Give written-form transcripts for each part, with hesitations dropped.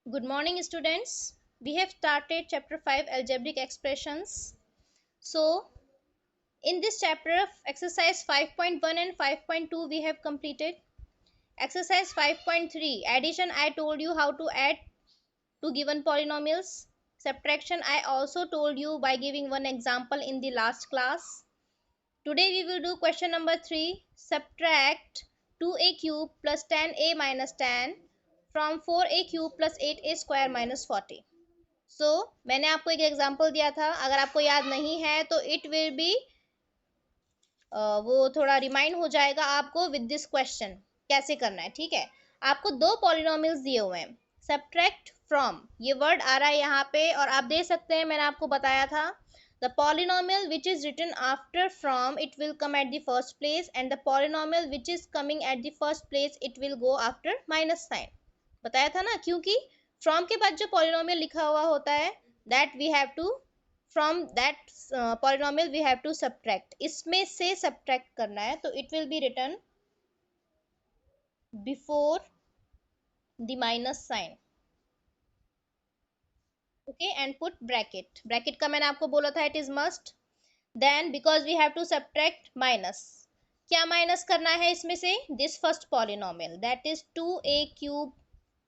Good morning, students. We have started chapter 5 algebraic expressions. So, in this chapter, exercise 5.1 and 5.2 we have completed. Exercise 5.3 addition, I told you how to add two given polynomials. Subtraction, I also told you by giving one example in the last class. Today we will do question number 3. Subtract 2a cube plus 10a minus 10 from 4a cube plus 8a square minus 40. मैंने आपको एक example दिया था, अगर आपको याद नहीं है तो इट विल बी वो थोड़ा रिमाइंड हो जाएगा आपको विद दिस क्वेश्चन कैसे करना है। ठीक है, आपको दो पॉलिनोमियल्स दिए हुए हैं। सब्ट्रैक्ट फ्रॉम ये वर्ड आ रहा है यहाँ पे और आप देख सकते हैं, मैंने आपको बताया था the polynomial which is written after from it will come at the first place and the polynomial which is coming at the first place it will go after minus sign। बताया था ना, क्योंकि from के बाद जो polynomial लिखा हुआ होता है that we have to from that polynomial we have to subtract, इसमें से subtract करना है तो it will be written before the minus sign। okay, and put bracket, bracket का मैंने आपको बोला था it is must। then because we have to subtract minus, क्या माइनस करना है इसमें से this first polynomial that is 2a cube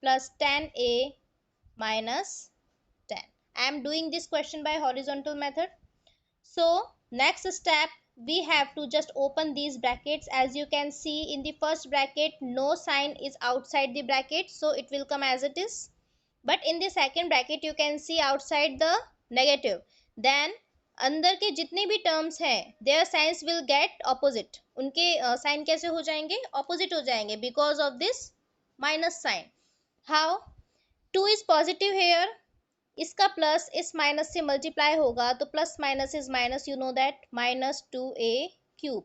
plus 10a minus 10। I am doing this question by horizontal method। So next step we have to just open these brackets। as you can see in the first bracket no sign is outside the bracket, so it will come as it is, but in the second bracket you can see outside the negative, then अंदर के जितने भी terms हैं their signs will get opposite, उनके sign कैसे हो जाएंगे, opposite हो जाएंगे because of this minus sign। how 2 is positive here, इसका प्लस इस माइनस से मल्टीप्लाई होगा तो plus minus is minus, you know that minus 2a cube.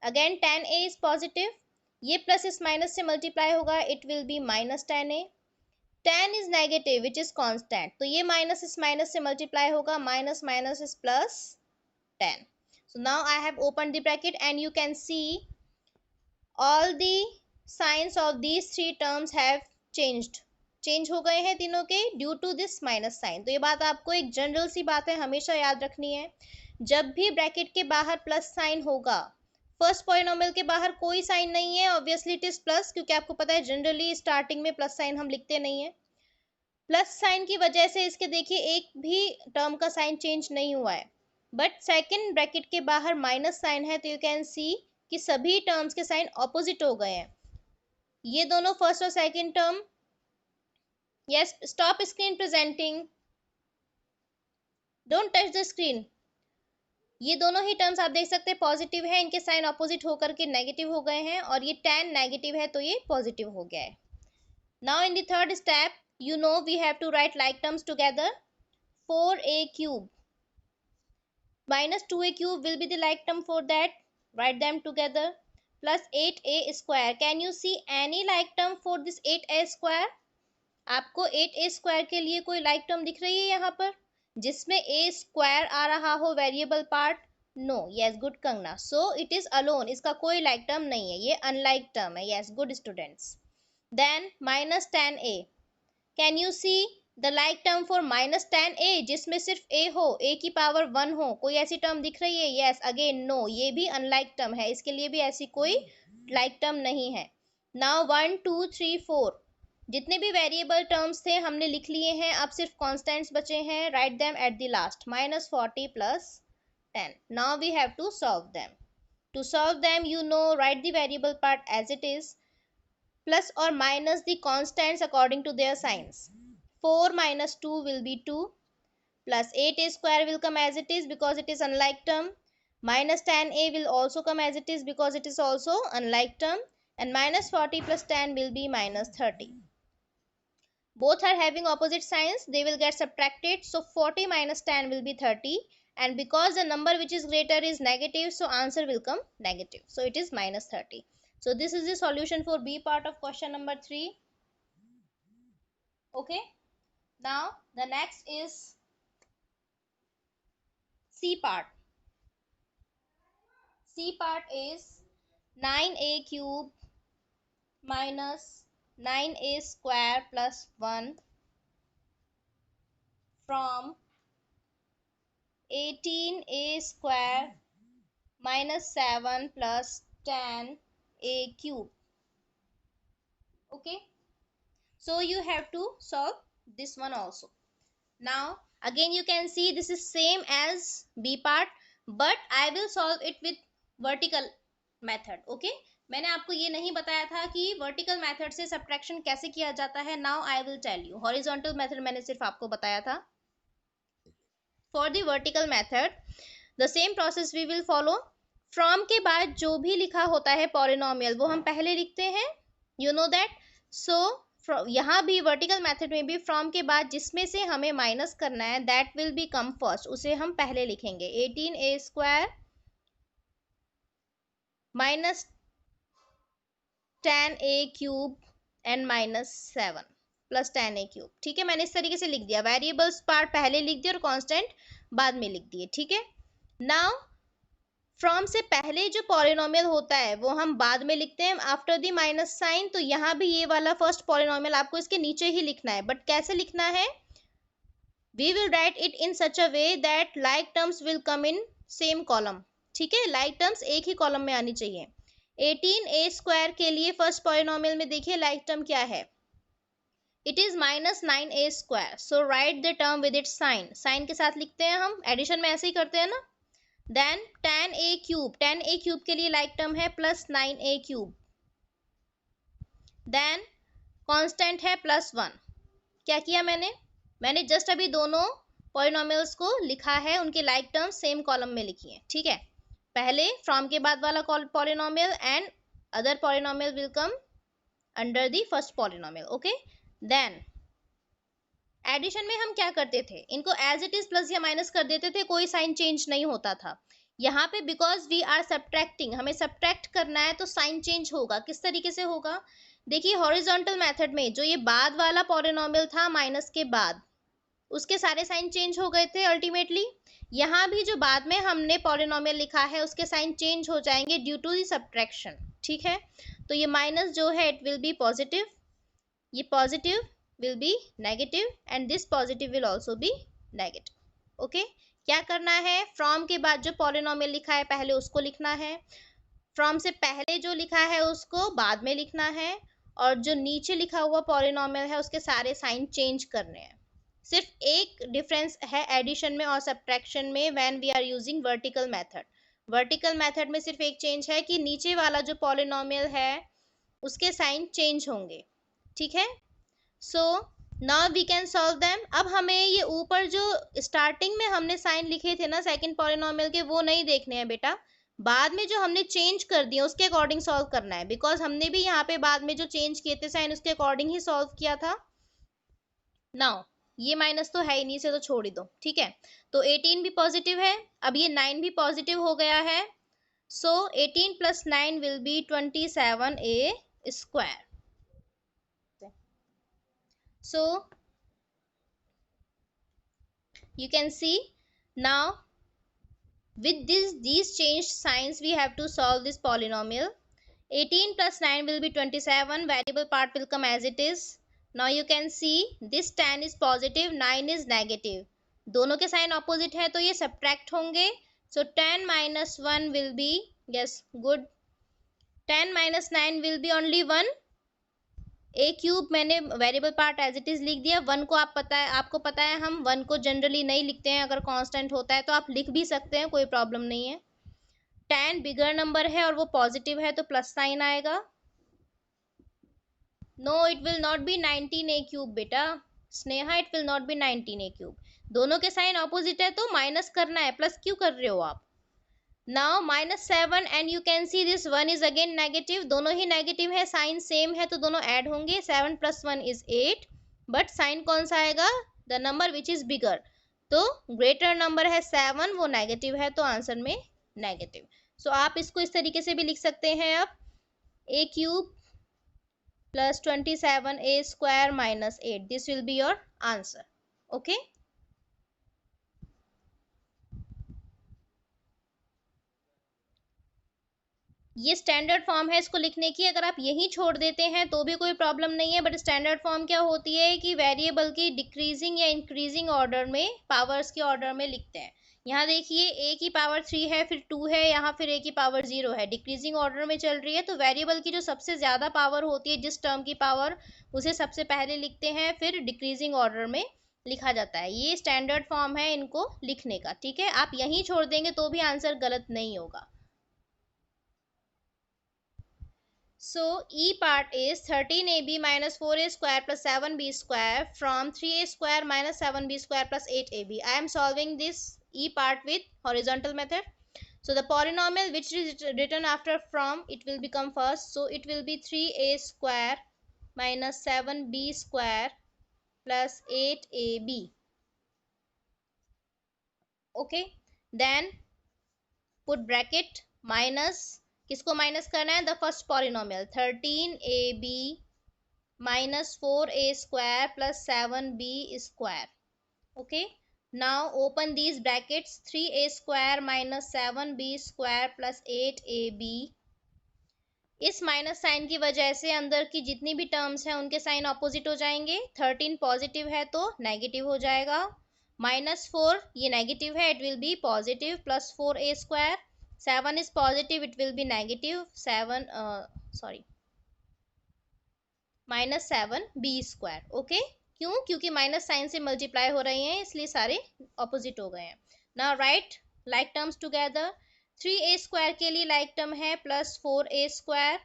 Again 10a is positive, ये प्लस इस माइनस से मल्टीप्लाई होगा it will B minus 10a। 10 is negative which is constant, तो ये माइनस इस माइनस से मल्टीप्लाई होगा, minus minus is plus 10। so now I have opened the bracket and you can see all the signs of these three terms have changed, change हो गए हैं तीनों के due to this minus sign. तो ये बात आपको एक जनरल सी बात है, हमेशा याद रखनी है, जब भी ब्रैकेट के बाहर प्लस साइन होगा, फर्स्ट पॉलिनोमियल के बाहर कोई साइन नहीं है, ऑब्वियसली इट इज प्लस, क्योंकि आपको पता है जनरली स्टार्टिंग में प्लस साइन हम लिखते नहीं है। प्लस साइन की वजह से इसके देखिए एक भी टर्म का साइन चेंज नहीं हुआ है, बट सेकेंड ब्रैकेट के बाहर माइनस साइन है तो यू कैन सी कि सभी टर्म्स के साइन ऑपोजिट हो गए हैं। ये दोनों फर्स्ट और second term, yes stop screen presenting, don't touch the screen, ये दोनों ही टर्म्स आप देख सकते हैं पॉजिटिव है, इनके साइन ऑपोजिट होकर के नेगेटिव हो गए हैं, और ये 10 नेगेटिव है तो ये पॉजिटिव हो गया है। Now in the third step you know we have to write like terms together। 4a cube minus 2a cube will be the like term for that, write them together, plus 8a square, can you see any like term for this 8a square? आपको 8a square के लिए कोई like term दिख रही है यहाँ पर जिसमें a square आ रहा हो variable part? No, yes good Kangana, so it is alone, इसका कोई like term नहीं है, ये अनलाइक टर्म है, yes good students. Then minus 10a, can you see the like term for minus 10a जिसमें सिर्फ a हो, a की पावर 1 हो, कोई ऐसी टर्म दिख रही है? यस अगेन नो, ये भी अनलाइक टर्म है, इसके लिए भी ऐसी कोई लाइक टर्म नहीं है। नाउ 1 2 3 4 जितने भी वेरिएबल टर्म्स थे हमने लिख लिए हैं, अब सिर्फ कॉन्स्टेंट्स बचे हैं, right them at the last, minus 40 plus 10। Now we have to solve them, to solve them you know write the variable part as it is, plus or minus the constants according to their signs। 4 minus 2 will be 2, plus 8a square will come as it is because it is unlike term, minus 10a will also come as it is because it is also unlike term, and minus 40 plus 10 will be minus 30। Both are having opposite signs, they will get subtracted, so 40 minus 10 will be 30, and because the number which is greater is negative, so answer will come negative, so it is minus 30। So this is the solution for B part of question number 3। Okay, now the next is C part। C part is 9a cube minus 9a square plus 1 from 18a square minus 7 plus 10a cube. Okay, so you have to solve this one also. Now again you can see this is same as B part, but I will solve it with vertical method. Okay, मैंने आपको ये नहीं बताया था कि vertical method से subtraction कैसे किया जाता है. Now I will tell you. Horizontal method मैंने सिर्फ आपको बताया था. For the vertical method the same process we will follow. From के बाद जो भी लिखा होता है पॉलिनोमियल वो हम पहले लिखते हैं. You know that. सो यहाँ भी वर्टिकल मेथड में भी फ्रॉम के बाद जिसमें से हमें माइनस करना है that will be come first, उसे हम पहले लिखेंगे. 18a square minus 10a cube and minus 7 plus 10a cube. ठीक है, मैंने इस तरीके से लिख दिया. वेरिएबल्स पार्ट पहले लिख दिया और कांस्टेंट बाद में लिख दिए. ठीक है. नाउ फ्रॉम से पहले जो पॉलिनोमियल होता है वो हम बाद में लिखते हैं आफ्टर द माइनस साइन. तो यहाँ भी ये वाला फर्स्ट पॉलिनोमियल आपको इसके नीचे ही लिखना है. बट कैसे लिखना है? We will write it in such a way that like terms will come in same column. ठीक है, लाइक टर्म्स एक ही कॉलम में आनी चाहिए. 18a स्क्वायर के लिए फर्स्ट पॉलिनोमियल में देखिए लाइक टर्म क्या है. It is minus 9a square. So write the term with its sign. Sign के साथ लिखते हैं हम. एडिशन में ऐसे ही करते हैं ना. Then 10a cube. 10a cube के लिए लाइक टर्म है plus 9a cube. Then constant है प्लस 1. क्या किया मैंने जस्ट अभी दोनों पॉलिनोमियल्स को लिखा है, उनके लाइक टर्म सेम कॉलम में लिखी है. ठीक है, पहले फ्रॉम के बाद वाला polynomial and other polynomial will come under the first polynomial. Okay. Then addition में हम क्या करते थे, इनको एज इट इज प्लस या माइनस कर देते थे, कोई साइन चेंज नहीं होता था. यहाँ पे बिकॉज वी आर सब्ट्रैक्टिंग, हमें सब्ट्रैक्ट करना है तो साइन चेंज होगा. किस तरीके से होगा? देखिए हॉरिजॉन्टल मेथड में जो ये बाद वाला पॉलिनोमियल था माइनस के बाद, उसके सारे साइन चेंज हो गए थे अल्टीमेटली. यहाँ भी जो बाद में हमने पॉलिनोमियल लिखा है उसके साइन चेंज हो जाएंगे ड्यू टू द सब्ट्रैक्शन. ठीक है, तो ये माइनस जो है इट विल बी पॉजिटिव, ये positive will be negative and this positive will also be negative. okay, क्या करना है? फ्रॉम के बाद जो पॉलिनोमियल लिखा है पहले उसको लिखना है, फ्रॉम से पहले जो लिखा है उसको बाद में लिखना है, और जो नीचे लिखा हुआ पॉलिनोमियल है उसके सारे साइन चेंज करने हैं. सिर्फ एक डिफरेंस है एडिशन में और सब्ट्रैक्शन में when we are using vertical method. Vertical method में सिर्फ एक चेंज है कि नीचे वाला जो पॉलिनोमियल है उसके साइन चेंज होंगे. ठीक है. So now we can solve them. अब हमें ये ऊपर जो स्टार्टिंग में हमने साइन लिखे थे ना सेकंड पॉलिनोमियल के, वो नहीं देखने हैं बेटा. बाद में जो हमने चेंज कर दिए उसके अकॉर्डिंग सॉल्व करना है, बिकॉज हमने भी यहाँ पे बाद में जो चेंज किए थे साइन उसके अकॉर्डिंग ही सॉल्व किया था. नाउ ये माइनस तो है ही नहीं, से तो छोड़ ही दो. ठीक है, तो 18 भी पॉजिटिव है, अब ये 9 भी पॉजिटिव हो गया है. सो 18 plus 9 will be 27a square. So you can see now with these changed signs we have to solve this polynomial. 18 plus 9 will be 27. Variable part will come as it is. Now you can see this 10 is positive, 9 is negative. दोनों के sign opposite है तो ये subtract होंगे. So 10 minus 1 will be, yes, good. 10 minus 9 will be only 1. A cube मैंने variable part as it is लिख दिया. 1 को आपको पता है हम 1 को जनरली नहीं लिखते हैं, अगर कांस्टेंट होता है तो आप लिख भी सकते हैं, कोई प्रॉब्लम नहीं है. 10 बिगर नंबर है और वो पॉजिटिव है तो प्लस साइन आएगा. No, it will not be 19a cube बेटा. Sneha, it will not be 19a cube. दोनों के साइन ऑपोजिट है तो माइनस करना है, प्लस क्यों कर रहे हो आप? Now -7 and you can see this 1 is again negative. दोनों ही नेगेटिव है, साइन सेम है तो दोनों ऐड होंगे. 7 plus 1 is 8, बट साइन कौन सा आएगा? The number which is bigger. तो ग्रेटर नंबर है 7, वो नेगेटिव है तो आंसर में नेगेटिव. सो आप इसको इस तरीके से भी लिख सकते हैं. अब a cube plus 27a square minus 8, this will be your answer. Okay. ये स्टैंडर्ड फॉर्म है इसको लिखने की, अगर आप यहीं छोड़ देते हैं तो भी कोई प्रॉब्लम नहीं है, बट स्टैंडर्ड फॉर्म क्या होती है कि वेरिएबल की डिक्रीजिंग या इंक्रीजिंग ऑर्डर में, पावर्स के ऑर्डर में लिखते हैं। यहाँ देखिए a की पावर 3 है, फिर 2 है, यहाँ फिर a की पावर 0 है, डिक्रीजिंग ऑर्डर में चल रही है, तो वेरिएबल की जो सबसे ज्यादा पावर होती है, जिस टर्म की पावर, उसे सबसे पहले लिखते हैं, फिर डिक्रीजिंग ऑर्डर में लिखा जाता है। ये स्टैंडर्ड फॉर्म है इनको लिखने का, ठीक है। आप यहीं छोड़ देंगे तो भी आंसर गलत नहीं होगा। So E part is 13ab minus 4a square plus 7b square from 3a square minus 7b square plus 8ab. I am solving this E part with horizontal method. So the polynomial which is written after from, it will become first. So it will be 3a square minus 7b square plus 8ab. Okay. Then put bracket minus, किसको minus करना है, the first polynomial 13ab minus 4a square plus 7b square. Okay, now open these brackets, 3a square minus 7b square plus 8ab. इस minus sign की वजह से अंदर की जितनी भी टर्म्स हैं उनके साइन ऑपोजिट हो जाएंगे। 13 पॉजिटिव है तो नेगेटिव हो जाएगा, -4 ये नेगेटिव है, it will B positive, plus 4a square, 7 is positive, it will be negative 7, sorry -7b square. Okay, क्यों, क्योंकि माइनस साइन से मल्टीप्लाई हो रहे हैं इसलिए सारे ऑपोजिट हो गए हैं। Now right like terms together, 3a square के लिए लाइक टर्म है plus 4a square,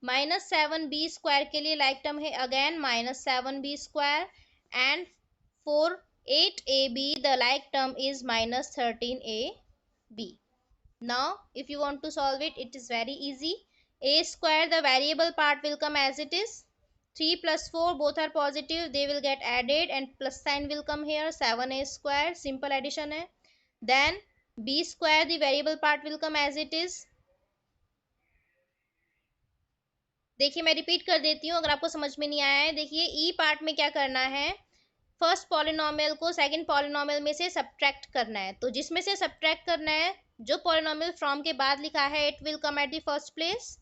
-7b square के लिए लाइक टर्म है again -7b square, and for 8ab the like term is -13ab. Now if you want to solve it, it is very easy. A square, the variable part will come as it is, 3 plus 4 both are positive, they will get added and plus sign will come here, 7a square, simple addition hai. Then b square, the variable part will come as it is. देखिए मैं repeat कर देती हूँ अगर आपको समझ में नहीं आया है। देखिए ई पार्ट में क्या करना है, फर्स्ट पॉलिनोमियल को सेकंड पॉलिनोमियल में से सब्ट्रैक्ट करना है, तो जिसमें से सब्ट्रैक्ट करना है, जो पॉलिनोमियल फ्रॉम के बाद लिखा है it will come at the first place,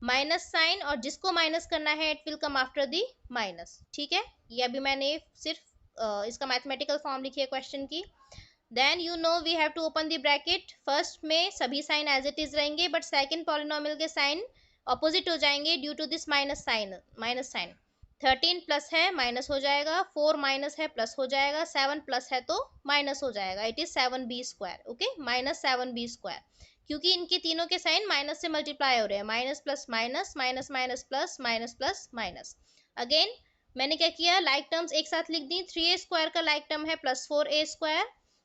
minus sign, और जिसको माइनस करना है it will come after the minus. ठीक है, ये अभी मैंने सिर्फ इसका मैथमेटिकल फॉर्म लिखी है क्वेश्चन की। Then you know we have to open the bracket, first में सभी साइन एज इट इज रहेंगे, बट सेकंड पॉलिनोमियल के साइन ऑपोजिट हो जाएंगे due to this minus sign. 13 plus है माइनस हो जाएगा, 4 माइनस है प्लस हो जाएगा, 7 प्लस है तो माइनस हो जाएगा, it is 7b square. Okay, -7b square, क्योंकि इनके तीनों के साइन माइनस से मल्टीप्लाई हो रहे हैं, minus plus minus, minus minus plus, minus plus minus. Again मैंने क्या किया, लाइक टर्म्स एक साथ लिख दी, 3a स्क्वायर का लाइक टर्म है +4a स्क्वायर,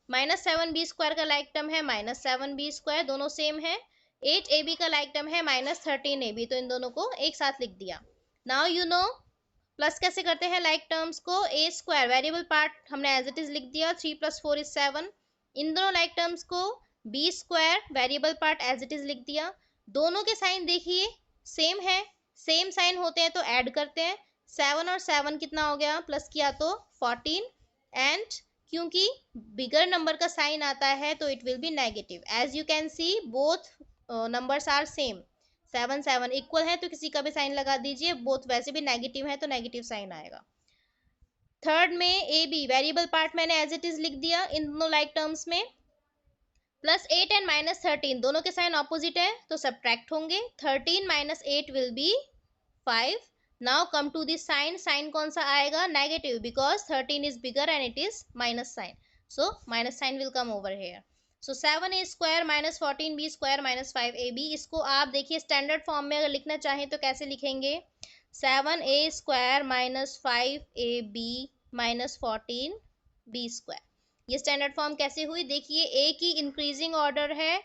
-7b स्क्वायर का लाइक टर्म है -7b स्क्वायर, दोनों सेम है, 8ab का लाइक टर्म है -13ab, तो इन दोनों को एक साथ लिख दिया। नाउ यू नो प्लस कैसे करते हैं लाइक टर्म्स को, ए स्क्वायर वेरिएबल पार्ट हमने एज इट इज लिख दिया, 3 + 4 = 7, इन दोनों लाइक टर्म्स को b square variable part as it is लिख दिया। दोनों के साइन देखिए सेम है, सेम साइन होते हैं तो ऐड करते हैं, 7 और 7 कितना हो गया, प्लस किया तो 14, एंड क्योंकि बिगर नंबर का साइन आता है तो it will be negative. As you can see both numbers are same, 7 7 equal है तो किसी का भी साइन लगा दीजिए, बोथ वैसे भी नेगेटिव है तो नेगेटिव साइन आएगा। थर्ड में ए बी वेरिएबल पार्ट मैंने एज इट इज लिख दिया, इन दोनों लाइक टर्म्स में +8 एंड -13 दोनों के साइन ऑपोजिट है तो सब्ट्रैक्ट होंगे, 13 - 8 will be 5। Now come to this sign, sign कौन सा आएगा, negative, because 13 is bigger and it is minus sign, so minus sign will come over here. So 7a square -14b square -5ab, इसको आप देखिए standard form में अगर लिखना चाहें तो कैसे लिखेंगे, 7a square -5ab -14b square. ये स्टैंडर्ड फॉर्म कैसे हुई, देखिए ए की इंक्रीजिंग ऑर्डर है,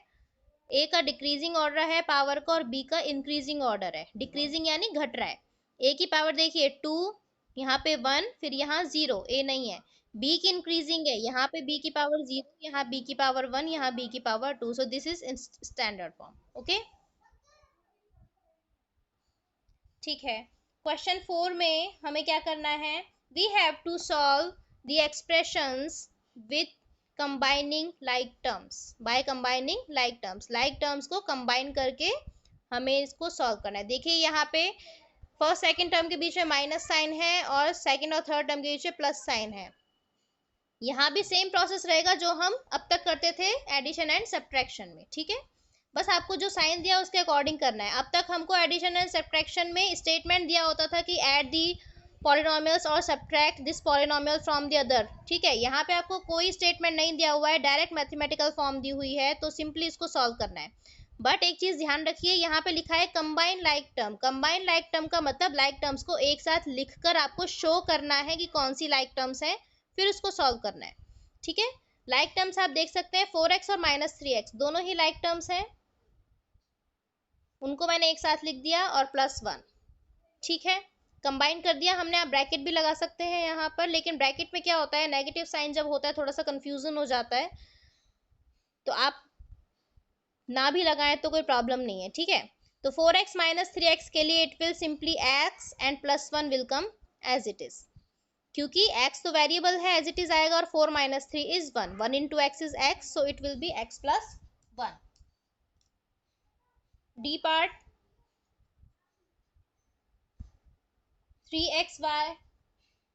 ए का डिक्रीजिंग ऑर्डर है पावर का, और बी का इंक्रीजिंग ऑर्डर है, डिक्रीजिंग यानी घट रहा है। ए की पावर देखिए 2, यहाँ पे 1, फिर यहाँ 0, ए नहीं है। बी की इंक्रीजिंग है, यहाँ पे बी की पावर 0, यहाँ बी की पावर 1, यहाँ बी की power 2, so this is standard form. Okay, ठीक है। क्वेश्चन 4 में हमें क्या करना है, we have to solve the expressions with combining like terms, by combining like terms, like terms को कंबाइन करके हमें इसको सॉल्व करना है। देखिए यहाँ पे फर्स्ट सेकंड टर्म के बीच में माइनस साइन है और सेकंड और थर्ड टर्म के बीच में प्लस साइन है। यहाँ भी सेम प्रोसेस रहेगा जो हम अब तक करते थे एडिशन एंड सब्ट्रैक्शन में, ठीक है। बस आपको जो साइन दिया उसके अकॉर्डिंग करना है। अब तक हमको एडिशन एंड सब्ट्रैक्शन में स्टेटमेंट दिया होता था कि ऐड दी पॉलिनोमियल्स और subtract this polynomial from the other, ठीक है। यहाँ पे आपको कोई स्टेटमेंट नहीं दिया हुआ है, डायरेक्ट मैथमेटिकल फॉर्म दी हुई है, तो सिंपली इसको सॉल्व करना है। बट एक चीज ध्यान रखिए, यहाँ पे लिखा है combine like term. Combine like term का मतलब लाइक टर्म्स को एक साथ लिखकर आपको शो करना है कि कौन सी लाइक टर्म्स है, फिर उसको सॉल्व करना है, ठीक है। लाइक टर्म्स आप देख सकते हैं 4x और -3x दोनों ही लाइक टर्म्स हैं, उनको मैंने एक साथ लिख दिया और +1, ठीक है। कंबाइन कर दिया हमने। आप ब्रैकेट भी लगा सकते हैं यहाँ पर, लेकिन ब्रैकेट में क्या होता है, नेगेटिव साइन जब होता है थोड़ा सा कंफ्यूजन हो जाता है, तो आप ना भी लगाएं तो कोई प्रॉब्लम नहीं है, ठीक है। तो 4x - 3x के लिए it will simply x and +1 will come as it is, क्योंकि x तो वेरिएबल है एज इट इज आएगा, और 4 - 3 is 1, 1 into x is x, so it will be x plus 1. D part 3xy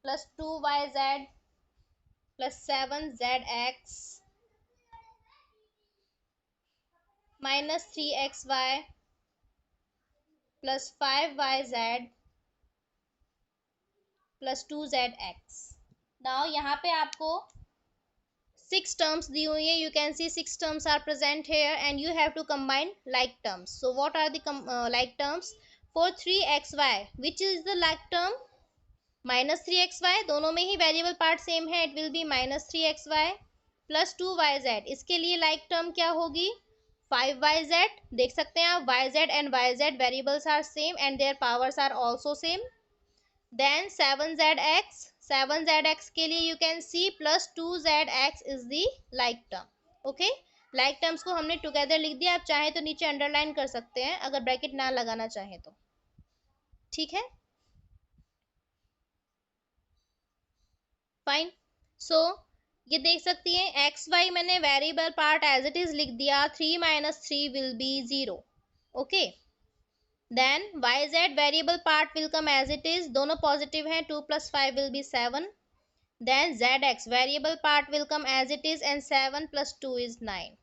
plus 2yz plus 7zx minus 3xy plus 5yz plus 2zx. Now यहाँ पे आपको 6 terms दी हुई है. You can see 6 terms are present here and you have to combine like terms. So what are the like terms? For 3xy, which is the like term? -3xy, दोनों में ही variable part same है, it will B -3xy plus 2yz. इसके लिए like term क्या होगी? 5yz. देख सकते हैं आप, yz and yz variables are same and their powers are also same. Then 7zx, 7zx के लिए you can see plus 2zx is the like term. Okay, like terms को हमने टुगेदर लिख दिया. आप चाहें तो नीचे अंडरलाइन कर सकते हैं अगर ब्रैकेट ना लगाना चाहें तो, ठीक है, फाइन. सो ये देख सकती हैं एक्स वाई मैंने variable part as it is लिख दिया. 3 - 3 will be 0. Okay, then y z variable part will come as it is, दोनों पॉजिटिव हैं. 2 + 5 will be 7. Then z x variable part will come as it is and 7 + 2 is 9.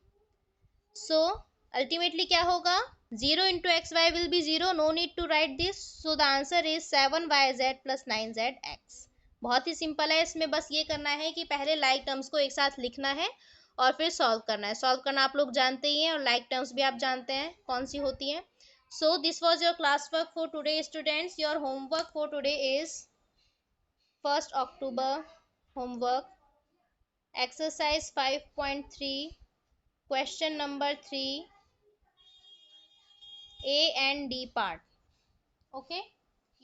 So ultimately क्या होगा? 0 into xy will be 0. No need to write this. So the answer is 7yz plus 9zx. बहुत ही simple है. इसमें बस ये करना है कि पहले लाइक टर्म्स को एक साथ लिखना है और फिर सॉल्व करना है. सॉल्व करना आप लोग जानते ही हैं और लाइक टर्म्स भी आप जानते हैं कौन सी होती हैं. So this was your class work for today students. Your homework for today is 1 October homework exercise 5.3 question number 3 A and D part. Okay,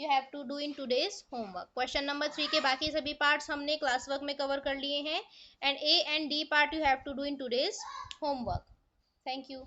you have to do in today's homework. Question number 3 के बाकी सभी parts हमने class work में cover कर लिए हैं, and A and D part you have to do in today's homework. Thank you.